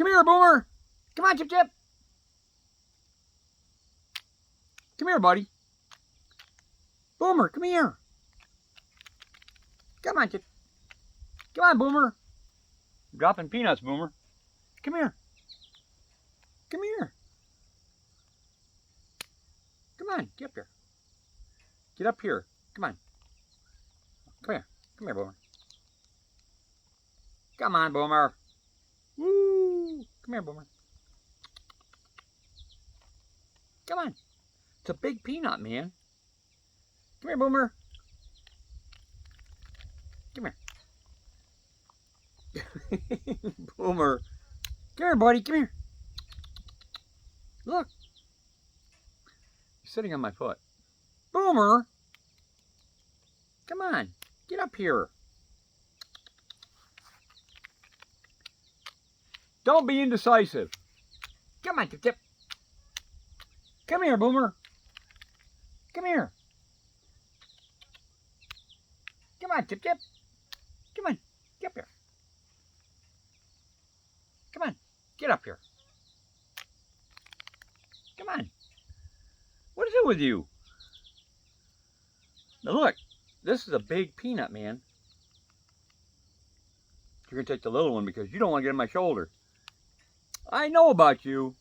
Come here, Boomer. Come on, Chip Chip. Come here, buddy. Boomer, come here. Come on, Chip. Come on, Boomer. I'm dropping peanuts, Boomer. Come here. Come here. Come on, get up here. Get up here. Come on. Come here. Come here, Boomer. Come on, Boomer. Woo! Come here, Boomer. Come on. It's a big peanut, man. Come here, Boomer. Come here. Boomer. Come here, buddy. Come here. Look. He's sitting on my foot. Boomer. Come on. Get up here. Don't be indecisive. Come on, Tip Tip. Come here, Boomer. Come here. Come on, Tip Tip. Come on. Get up here. Come on. Get up here. Come on. What is it with you? Now look. This is a big peanut, man. You're going to take the little one because you don't want to get on my shoulder. I know about you.